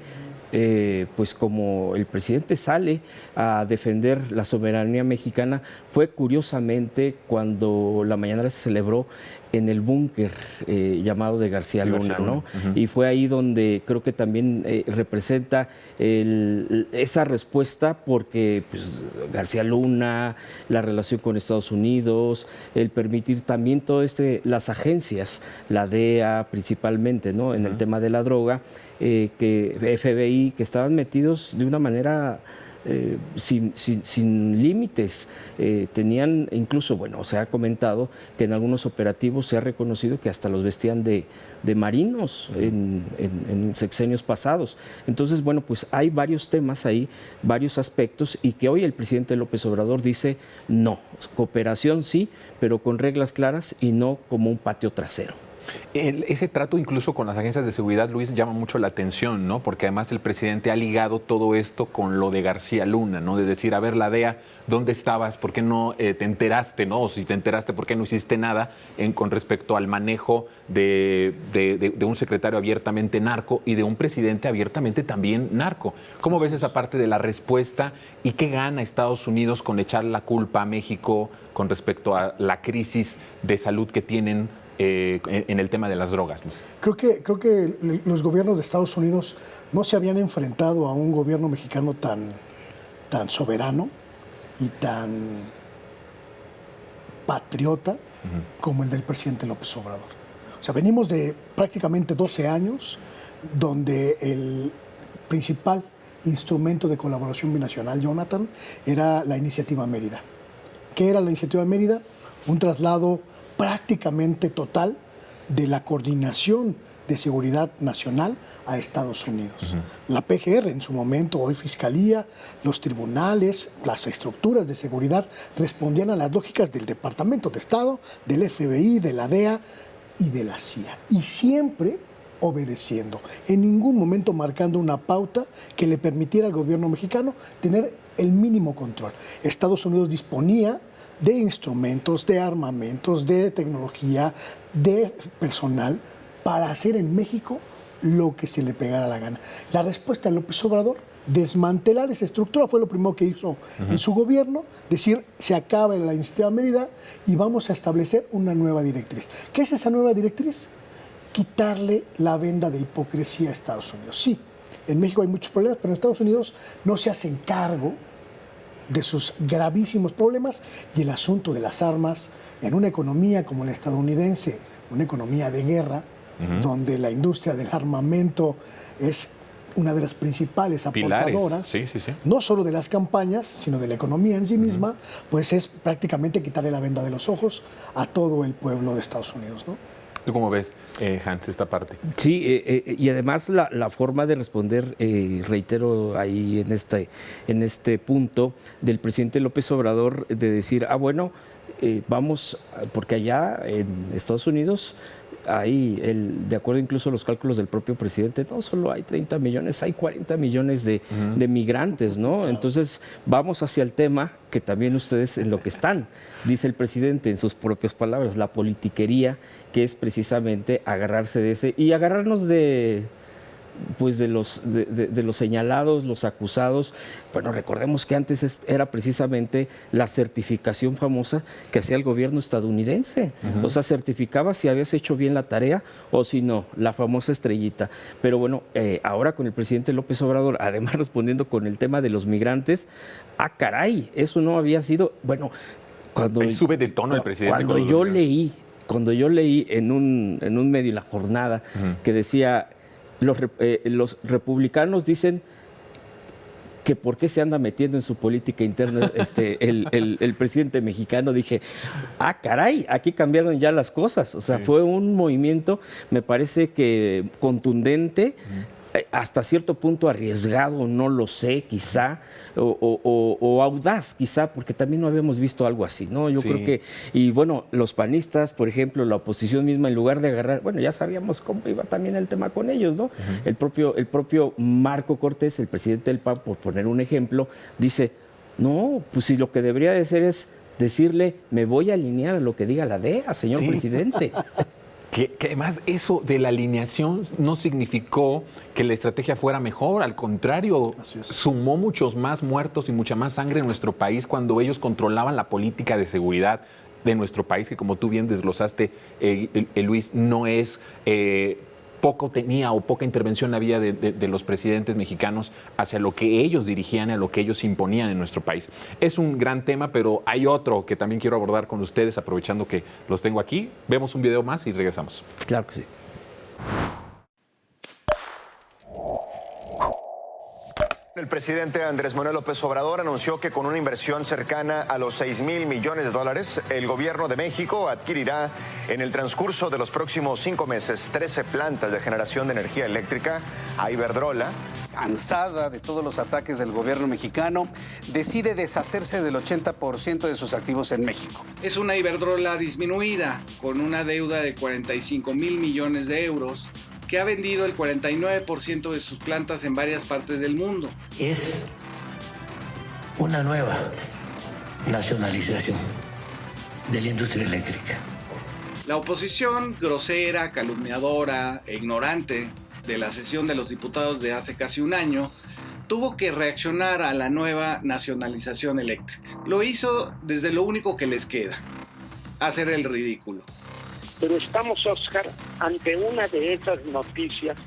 pues como el presidente sale a defender la soberanía mexicana, fue curiosamente cuando la mañanera se celebró en el búnker llamado de García Luna, ¿no? Y fue ahí donde creo que también representa esa respuesta, porque pues, García Luna, la relación con Estados Unidos, el permitir también todo las agencias, la DEA principalmente, ¿no? En el tema de la droga, que FBI, que estaban metidos de una manera sin límites. Tenían incluso, bueno, se ha comentado que en algunos operativos se ha reconocido que hasta los vestían de marinos en sexenios pasados. Entonces, bueno, pues hay varios temas ahí, varios aspectos, y que hoy el presidente López Obrador dice no, cooperación sí, pero con reglas claras y no como un patio trasero. Ese trato incluso con las agencias de seguridad, Luis, llama mucho la atención, ¿no? Porque además el presidente ha ligado todo esto con lo de García Luna, ¿no? De decir, a ver, la DEA, ¿dónde estabas? ¿Por qué no te enteraste, no? O si te enteraste, ¿por qué no hiciste nada con respecto al manejo de un secretario abiertamente narco y de un presidente abiertamente también narco? ¿Cómo ves esa parte de la respuesta y qué gana Estados Unidos con echar la culpa a México con respecto a la crisis de salud que tienen en el tema de las drogas? Creo que los gobiernos de Estados Unidos no se habían enfrentado a un gobierno mexicano tan soberano y tan patriota como el del presidente López Obrador. O sea, venimos de prácticamente 12 años donde el principal instrumento de colaboración binacional, Jonathan, era la Iniciativa Mérida. ¿Qué era la Iniciativa Mérida? Un traslado prácticamente total de la coordinación de seguridad nacional a Estados Unidos. La PGR en su momento, hoy Fiscalía, los tribunales, las estructuras de seguridad respondían a las lógicas del Departamento de Estado, del FBI, de la DEA y de la CIA. Y siempre obedeciendo, en ningún momento marcando una pauta que le permitiera al gobierno mexicano tener el mínimo control. Estados Unidos disponía de instrumentos, de armamentos, de tecnología, de personal para hacer en México lo que se le pegara la gana. La respuesta de López Obrador, desmantelar esa estructura, fue lo primero que hizo en su gobierno, decir, se acaba la Iniciativa Mérida y vamos a establecer una nueva directriz. ¿Qué es esa nueva directriz? Quitarle la venda de hipocresía a Estados Unidos. Sí, en México hay muchos problemas, pero en Estados Unidos no se hacen cargo de sus gravísimos problemas, y el asunto de las armas en una economía como la estadounidense, una economía de guerra, donde la industria del armamento es una de las principales aportadoras, no solo de las campañas, sino de la economía en sí misma, pues es prácticamente quitarle la venda de los ojos a todo el pueblo de Estados Unidos, ¿no? ¿Tú cómo ves, Hans, esta parte? Sí, y además la forma de responder, reitero ahí en este punto, del presidente López Obrador, de decir, bueno, vamos, porque allá en Estados Unidos hay, de acuerdo incluso a los cálculos del propio presidente, no solo hay 30 millones, hay 40 millones de migrantes, ¿no? Entonces, vamos hacia el tema que también ustedes en lo que están, dice el presidente en sus propias palabras, la politiquería, que es precisamente agarrarse de ese, y agarrarnos de los señalados, los acusados. Bueno, recordemos que antes era precisamente la certificación famosa que hacía el gobierno estadounidense. O sea, certificaba si habías hecho bien la tarea o si no, la famosa estrellita. Pero bueno, ahora con el presidente López Obrador, además respondiendo con el tema de los migrantes, caray, eso no había sido, bueno, cuando ahí sube de tono el presidente. Cuando yo leí en un medio, La Jornada, que decía, los republicanos dicen que por qué se anda metiendo en su política interna el presidente mexicano, dije, caray, aquí cambiaron ya las cosas. O sea, fue un movimiento, me parece que contundente, hasta cierto punto arriesgado, no lo sé, quizá, o audaz, quizá, porque también no habíamos visto algo así, ¿no? Yo creo que, y bueno, los panistas, por ejemplo, la oposición misma, en lugar de agarrar, bueno, ya sabíamos cómo iba también el tema con ellos, ¿no? El propio Marco Cortés, el presidente del PAN, por poner un ejemplo, dice, no, pues si lo que debería de hacer es decirle, me voy a alinear a lo que diga la DEA, señor presidente. Que además eso de la alineación no significó que la estrategia fuera mejor, al contrario, sumó muchos más muertos y mucha más sangre en nuestro país cuando ellos controlaban la política de seguridad de nuestro país, que como tú bien desglosaste, Luis, no es... poco tenía o poca intervención había de los presidentes mexicanos hacia lo que ellos dirigían, a lo que ellos imponían en nuestro país. Es un gran tema, pero hay otro que también quiero abordar con ustedes, aprovechando que los tengo aquí. Vemos un video más y regresamos. Claro que sí. El presidente Andrés Manuel López Obrador anunció que con una inversión cercana a los $6,000 millones, el gobierno de México adquirirá en el transcurso de los próximos 5 meses 13 plantas de generación de energía eléctrica a Iberdrola. Cansada de todos los ataques del gobierno mexicano, decide deshacerse del 80% de sus activos en México. Es una Iberdrola disminuida, con una deuda de 45,000 millones de euros, que ha vendido el 49% de sus plantas en varias partes del mundo. Es una nueva nacionalización de la industria eléctrica. La oposición, grosera, calumniadora e ignorante de la sesión de los diputados de hace casi un año, tuvo que reaccionar a la nueva nacionalización eléctrica. Lo hizo desde lo único que les queda, hacer el ridículo. Pero estamos, Oscar, ante una de esas noticias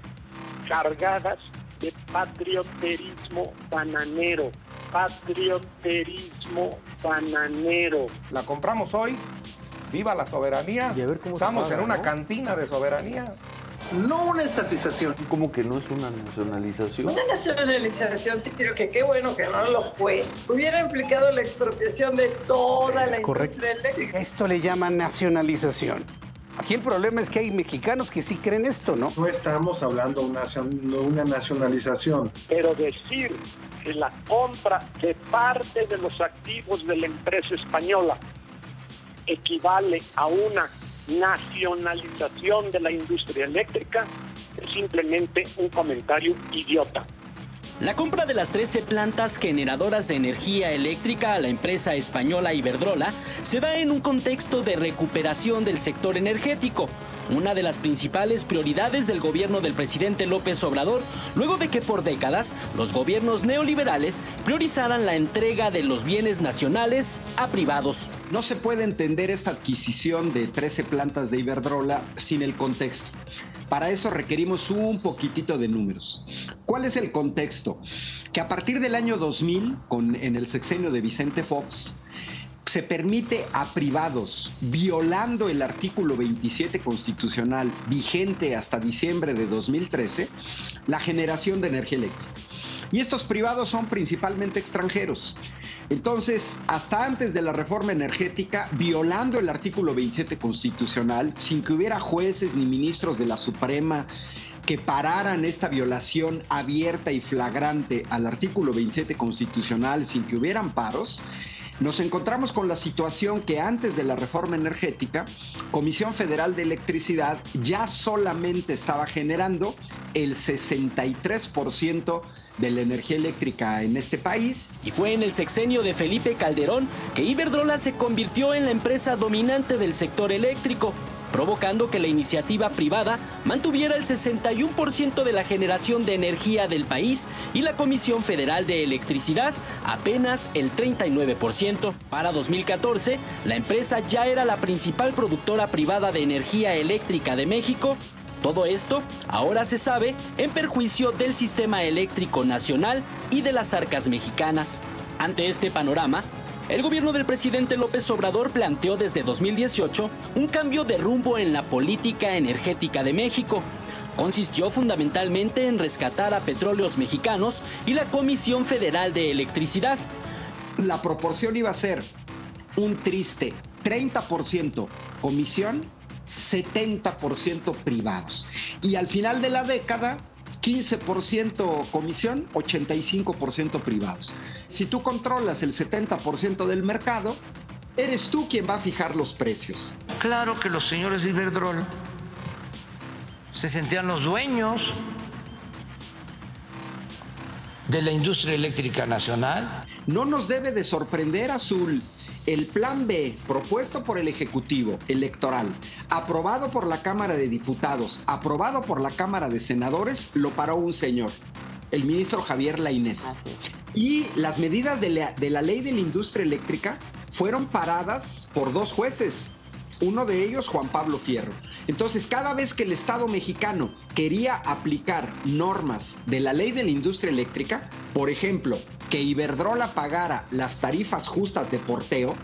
cargadas de patrioterismo bananero. Patrioterismo bananero. La compramos hoy, viva la soberanía. Y a ver cómo estamos paga, en una ¿no? cantina de soberanía. No una estatización. ¿Cómo que no es una nacionalización? Una nacionalización, sí, creo que qué bueno que no lo fue. Hubiera implicado la expropiación de toda la industria eléctrica. Esto le llaman nacionalización. Aquí el problema es que hay mexicanos que sí creen esto, ¿no? No estamos hablando de una nacionalización. Pero decir que la compra de parte de los activos de la empresa española equivale a una nacionalización de la industria eléctrica es simplemente un comentario idiota. La compra de las 13 plantas generadoras de energía eléctrica a la empresa española Iberdrola se da en un contexto de recuperación del sector energético, una de las principales prioridades del gobierno del presidente López Obrador, luego de que por décadas los gobiernos neoliberales priorizaran la entrega de los bienes nacionales a privados. No se puede entender esta adquisición de 13 plantas de Iberdrola sin el contexto. Para eso requerimos un poquitito de números. ¿Cuál es el contexto? Que a partir del año 2000, en el sexenio de Vicente Fox, se permite a privados, violando el artículo 27 constitucional vigente hasta diciembre de 2013, la generación de energía eléctrica. Y estos privados son principalmente extranjeros. Entonces, hasta antes de la reforma energética, violando el artículo 27 constitucional, sin que hubiera jueces ni ministros de la Suprema que pararan esta violación abierta y flagrante al artículo 27 constitucional, sin que hubieran paros, nos encontramos con la situación que antes de la reforma energética, Comisión Federal de Electricidad ya solamente estaba generando el 63% de la energía eléctrica en este país. Y fue en el sexenio de Felipe Calderón que Iberdrola se convirtió en la empresa dominante del sector eléctrico, provocando que la iniciativa privada mantuviera el 61% de la generación de energía del país y la Comisión Federal de Electricidad apenas el 39%. Para 2014, la empresa ya era la principal productora privada de energía eléctrica de México. Todo esto ahora se sabe en perjuicio del sistema eléctrico nacional y de las arcas mexicanas. Ante este panorama, el gobierno del presidente López Obrador planteó desde 2018 un cambio de rumbo en la política energética de México. Consistió fundamentalmente en rescatar a Petróleos Mexicanos y la Comisión Federal de Electricidad. La proporción iba a ser un triste 30% comisión, 70% privados. Y al final de la década, 15% comisión, 85% privados. Si tú controlas el 70% del mercado, eres tú quien va a fijar los precios. Claro que los señores de Iberdrola se sentían los dueños de la industria eléctrica nacional. No nos debe de sorprender, Azul. El plan B, propuesto por el Ejecutivo electoral, aprobado por la Cámara de Diputados, aprobado por la Cámara de Senadores, lo paró un señor, el ministro Javier Lainez. Y las medidas de la ley de la industria eléctrica fueron paradas por 2 jueces. Uno de ellos, Juan Pablo Fierro. Entonces, cada vez que el Estado mexicano quería aplicar normas de la ley de la industria eléctrica, por ejemplo, que Iberdrola pagara las tarifas justas de porteo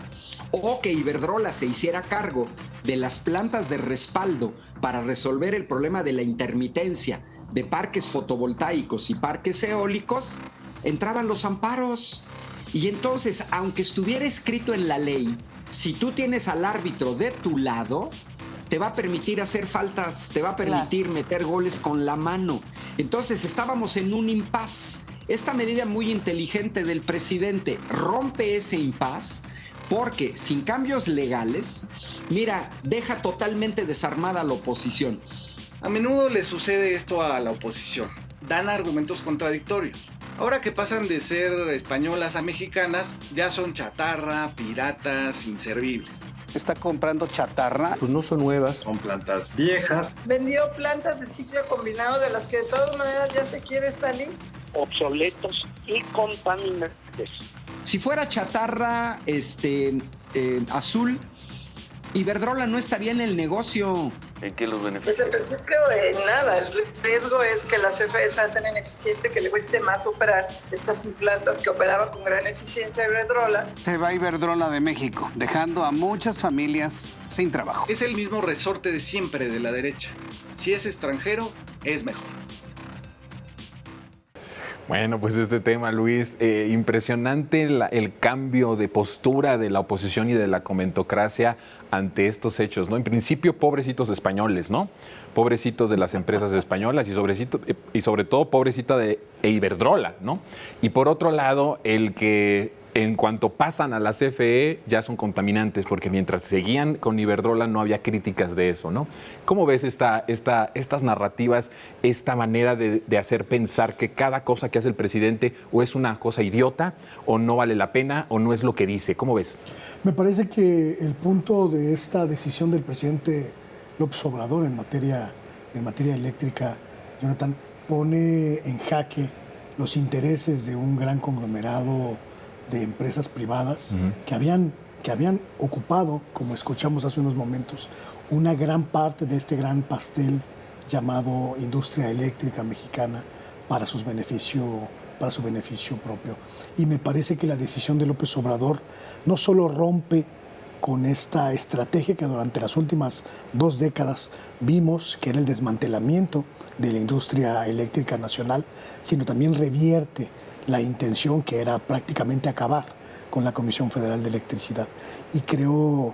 o que Iberdrola se hiciera cargo de las plantas de respaldo para resolver el problema de la intermitencia de parques fotovoltaicos y parques eólicos, entraban los amparos. Y entonces, aunque estuviera escrito en la ley, si tú tienes al árbitro de tu lado, te va a permitir hacer faltas, te va a permitir meter goles con la mano. Entonces estábamos en un impas. Esta medida muy inteligente del presidente rompe ese impas porque sin cambios legales, mira, deja totalmente desarmada a la oposición. A menudo le sucede esto a la oposición. Dan argumentos contradictorios. Ahora que pasan de ser españolas a mexicanas, ya son chatarra, piratas, inservibles. ¿Está comprando chatarra? Pues no son nuevas. Son plantas viejas. Vendió plantas de ciclo combinado de las que de todas maneras ya se quiere salir. Obsoletos y contaminantes. Si fuera chatarra azul, Iberdrola no estaría en el negocio. ¿En qué los Pues beneficia? en principio nada, el riesgo es que la CFE sea tan ineficiente que le cueste más operar estas plantas que operaban con gran eficiencia Iberdrola. Se va Iberdrola de México, dejando a muchas familias sin trabajo. Es el mismo resorte de siempre de la derecha. Si es extranjero, es mejor. Bueno, pues este tema, Luis, impresionante el cambio de postura de la oposición y de la comentocracia ante estos hechos, ¿no? En principio, pobrecitos españoles, ¿no? Pobrecitos de las empresas españolas y sobre todo pobrecita de Iberdrola, ¿no? Y por otro lado, el que en cuanto pasan a la CFE ya son contaminantes, porque mientras seguían con Iberdrola no había críticas de eso, ¿no? ¿Cómo ves estas narrativas, esta manera de hacer pensar que cada cosa que hace el presidente o es una cosa idiota o no vale la pena o no es lo que dice? ¿Cómo ves? Me parece que el punto de esta decisión del presidente López Obrador en materia eléctrica, Jonathan, pone en jaque los intereses de un gran conglomerado de empresas privadas que habían ocupado, como escuchamos hace unos momentos, una gran parte de este gran pastel llamado industria eléctrica mexicana para su beneficio propio. Y me parece que la decisión de López Obrador no solo rompe con esta estrategia que durante las últimas 2 décadas vimos, que era el desmantelamiento de la industria eléctrica nacional, sino también revierte la intención que era prácticamente acabar con la Comisión Federal de Electricidad. Y creo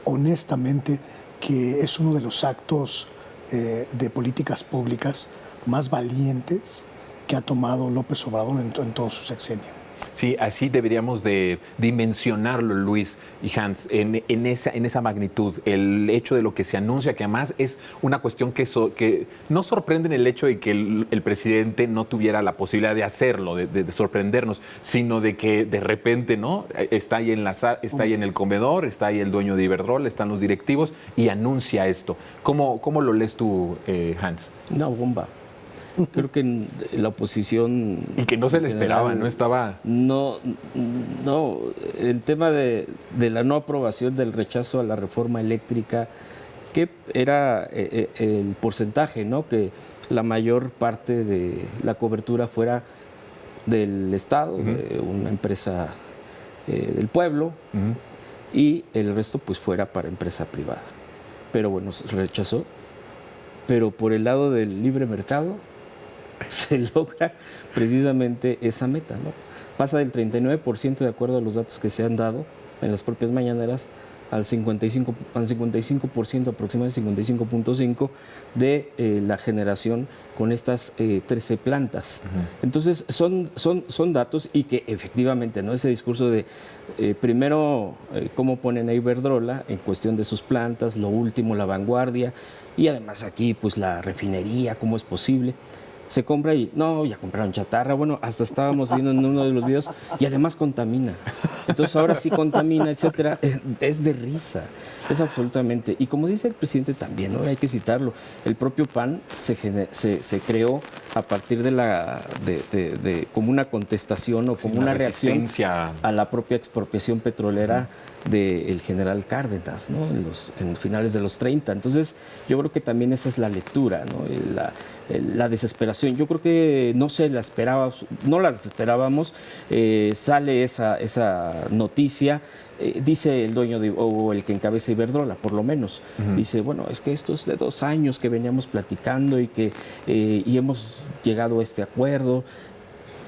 honestamente que es uno de los actos de políticas públicas más valientes que ha tomado López Obrador en todo su sexenio. Sí, así deberíamos de dimensionarlo, Luis y Hans, en esa magnitud. El hecho de lo que se anuncia, que además es una cuestión que no sorprende en el hecho de que el presidente no tuviera la posibilidad de hacerlo, de sorprendernos, sino de que de repente, ¿no? Está ahí en el comedor, está ahí el dueño de Iberdrola, están los directivos y anuncia esto. ¿Cómo lo lees tú, Hans? Una bomba. Creo que la oposición... Y que no se le esperaba, no estaba... No, el tema de la no aprobación del rechazo a la reforma eléctrica, que era el porcentaje, ¿no? Que la mayor parte de la cobertura fuera del Estado, de una empresa del pueblo, y el resto pues fuera para empresa privada. Pero bueno, se rechazó. Pero por el lado del libre mercado se logra precisamente esa meta, ¿no? Pasa del 39%, de acuerdo a los datos que se han dado en las propias mañaneras, al 55%, aproximadamente 55.5% de la generación con estas 13 plantas. Entonces, son datos y que efectivamente, ¿no? Ese discurso de primero cómo ponen a Iberdrola en cuestión de sus plantas, lo último, la vanguardia, y además aquí pues la refinería, cómo es posible. Se compra y, no, ya compraron chatarra, bueno, hasta estábamos viendo en uno de los videos, y además contamina. Entonces ahora sí contamina, etcétera, es de risa, es absolutamente. Y como dice el presidente también, ¿no? Hay que citarlo, el propio PAN se creó a partir de como una contestación o como una reacción a la propia expropiación petrolera del general Cárdenas, ¿no? En finales de los 30. Entonces yo creo que también esa es la lectura, ¿no? La desesperación. Yo creo que no la esperábamos, sale esa noticia, dice el dueño o el que encabeza Iberdrola, por lo menos, dice, bueno, es que esto es de 2 años que veníamos platicando y hemos llegado a este acuerdo.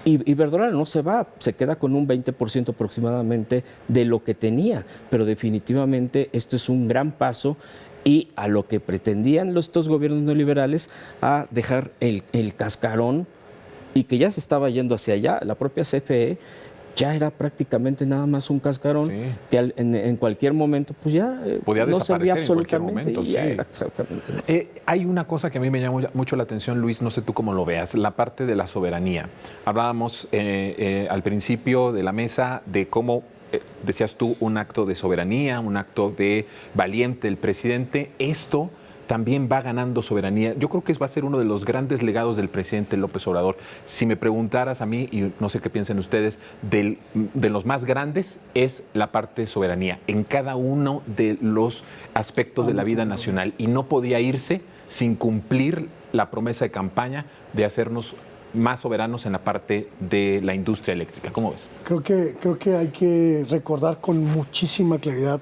Y Iberdrola no se va, se queda con un 20% aproximadamente de lo que tenía, pero definitivamente esto es un gran paso y a lo que pretendían estos gobiernos neoliberales, a dejar el cascarón, y que ya se estaba yendo hacia allá. La propia CFE ya era prácticamente nada más un cascarón que en cualquier momento pues ya podía no servía en absolutamente. cualquier momento, Era exactamente. Hay una cosa que a mí me llama mucho la atención, Luis, no sé tú cómo lo veas, la parte de la soberanía. Hablábamos al principio de la mesa de cómo, decías tú, un acto de soberanía, un acto de valiente el presidente. Esto también va ganando soberanía. Yo creo que va a ser uno de los grandes legados del presidente López Obrador. Si me preguntaras a mí, y no sé qué piensen ustedes, de los más grandes es la parte de soberanía en cada uno de los aspectos de la vida nacional. Y no podía irse sin cumplir la promesa de campaña de hacernos más soberanos en la parte de la industria eléctrica. ¿Cómo ves? Creo que hay que recordar con muchísima claridad,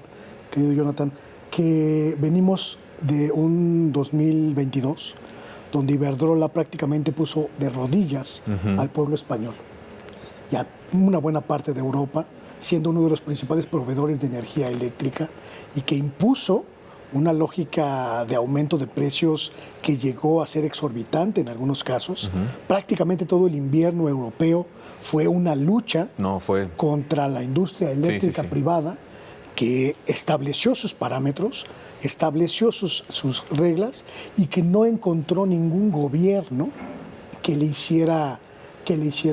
querido Jonathan, que venimos de un 2022 donde Iberdrola prácticamente puso de rodillas al pueblo español y a una buena parte de Europa, siendo uno de los principales proveedores de energía eléctrica, y que impuso una lógica de aumento de precios que llegó a ser exorbitante en algunos casos. Prácticamente todo el invierno europeo fue una lucha contra la industria eléctrica privada, que estableció sus parámetros, estableció sus reglas, y que no encontró ningún gobierno que le hiciera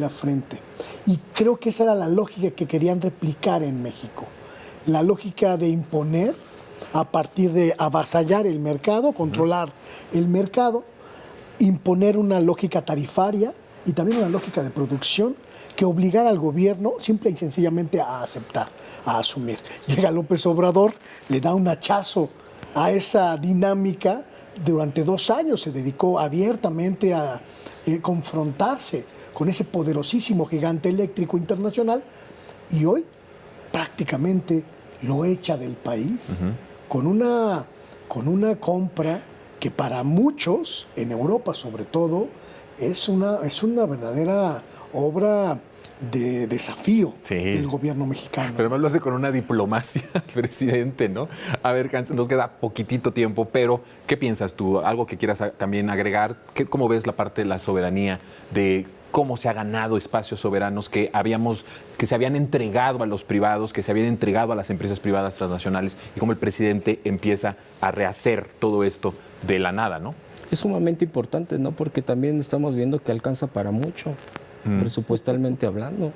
frente. Y creo que esa era la lógica que querían replicar en México. La lógica de imponer a partir de avasallar el mercado, controlar el mercado, imponer una lógica tarifaria y también una lógica de producción que obligara al gobierno simple y sencillamente a aceptar, a asumir. Llega López Obrador, le da un hachazo a esa dinámica. Durante 2 años se dedicó abiertamente a confrontarse con ese poderosísimo gigante eléctrico internacional, y hoy prácticamente lo echa del país con una compra que para muchos, en Europa sobre todo, es una verdadera obra de desafío del gobierno mexicano. Pero además lo hace con una diplomacia el presidente, ¿no? A ver, nos queda poquitito tiempo, pero ¿qué piensas tú? ¿Algo que quieras también agregar? ¿Cómo ves la parte de la soberanía, de cómo se ha ganado espacios soberanos que se habían entregado a los privados, que se habían entregado a las empresas privadas transnacionales, y cómo el presidente empieza a rehacer todo esto de la nada, ¿no? Es sumamente importante, ¿no? Porque también estamos viendo que alcanza para mucho, presupuestalmente hablando.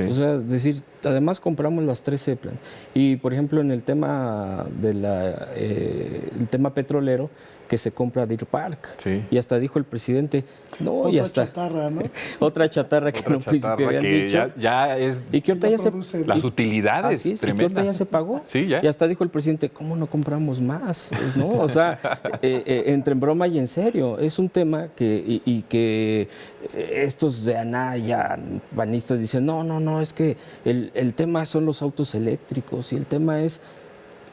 O sea, decir, además compramos las 13 plantas. Y, por ejemplo, en el tema el tema petrolero, que se compra Deer Park. Y hasta dijo el presidente, no, otra y hasta chatarra, ¿no? otra chatarra que en un principio habían dicho. Ya es, y que ahorita ya se, las utilidades así es, tremendas. y que ahorita ya se pagó. Y hasta dijo el presidente, ¿cómo no compramos más? ¿No? O sea, entre en broma y en serio. Es un tema que estos de Anaya, panistas, dicen, no, es que el tema son los autos eléctricos, y el tema es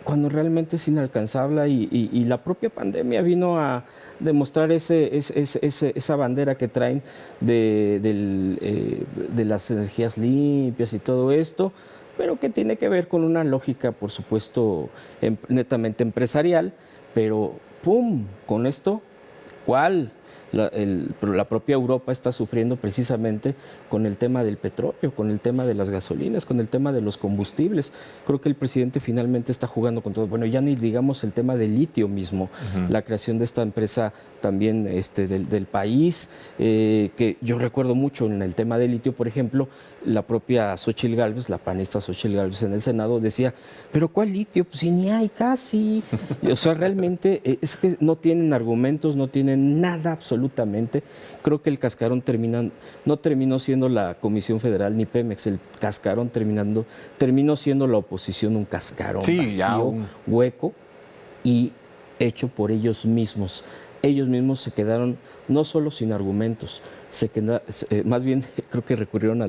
cuando realmente es inalcanzable, y la propia pandemia vino a demostrar esa bandera que traen de las energías limpias y todo esto, pero que tiene que ver con una lógica, por supuesto, netamente empresarial, pero ¡pum! Con esto, ¿cuál? La propia Europa está sufriendo precisamente con el tema del petróleo, con el tema de las gasolinas, con el tema de los combustibles. Creo que el presidente finalmente está jugando con todo. Bueno, ya ni digamos el tema del litio mismo, la creación de esta empresa también del país, que yo recuerdo mucho en el tema del litio, por ejemplo, la propia Xóchitl Gálvez, la panista Xóchitl Gálvez en el Senado decía, ¿pero cuál litio? Pues si ni hay casi. O sea, realmente es que no tienen argumentos, no tienen nada absolutamente. Creo que el cascarón no terminó siendo la Comisión Federal ni Pemex, el cascarón terminó siendo la oposición, un cascarón vacío, hueco y hecho por ellos mismos. Ellos mismos se quedaron no solo sin argumentos, más bien creo que recurrieron a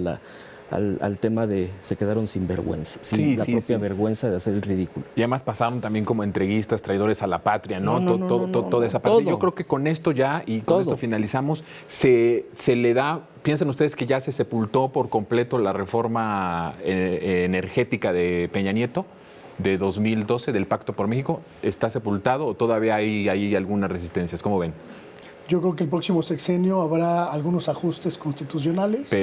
al tema de se quedaron sin vergüenza, sin la propia vergüenza de hacer el ridículo. Y además pasaron también como entreguistas, traidores a la patria, ¿no? Toda esa parte. Todo. Yo creo que con esto ya, y con esto finalizamos, se le da... ¿Piensan ustedes que ya se sepultó por completo la reforma energética de Peña Nieto de 2012, del Pacto por México? ¿Está sepultado o todavía hay algunas resistencias? ¿Cómo ven? Yo creo que el próximo sexenio habrá algunos ajustes constitucionales.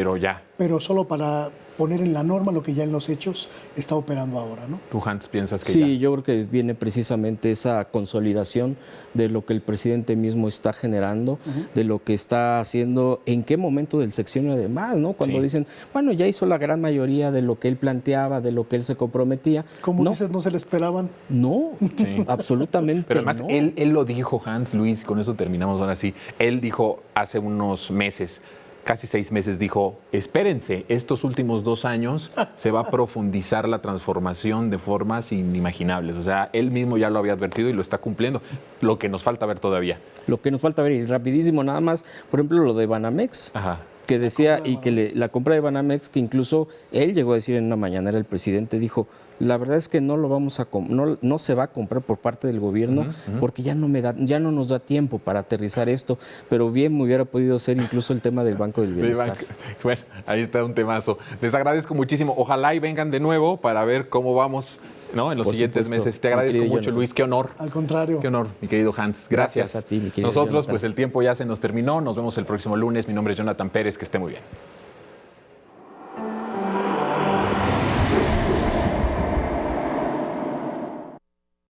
Pero solo para poner en la norma lo que ya en los hechos está operando ahora, ¿no? ¿Tú, Hans, piensas que Sí, yo creo que viene precisamente esa consolidación de lo que el presidente mismo está generando, de lo que está haciendo, en qué momento del sexenio además, ¿no? Cuando dicen, bueno, ya hizo la gran mayoría de lo que él planteaba, de lo que él se comprometía. Como dices, ¿no se le esperaban? No, absolutamente. Pero además, él lo dijo, Hans, Luis, con eso terminamos ahora sí. Él dijo hace unos meses, casi 6 meses, dijo, espérense, estos últimos 2 años se va a profundizar la transformación de formas inimaginables. O sea, él mismo ya lo había advertido y lo está cumpliendo. Lo que nos falta ver todavía. Lo que nos falta ver, y rapidísimo nada más, por ejemplo, lo de Banamex. Que decía, y que la compra de Banamex, que incluso él llegó a decir en una mañanera, el presidente dijo, la verdad es que no lo vamos a no se va a comprar por parte del gobierno porque ya no nos da tiempo para aterrizar esto, pero bien me hubiera podido ser incluso el tema del Banco del Bienestar. Bueno, ahí está un temazo. Les agradezco muchísimo. Ojalá y vengan de nuevo para ver cómo vamos, ¿no? En los siguientes meses. Te agradezco mucho, Jonathan. Luis. Qué honor. Al contrario. Qué honor, mi querido Hans. Gracias. A ti, mi querido Nosotros, Jonathan. pues el tiempo ya se nos terminó. Nos vemos el próximo lunes. Mi nombre es Jonathan Pérez. Que esté muy bien.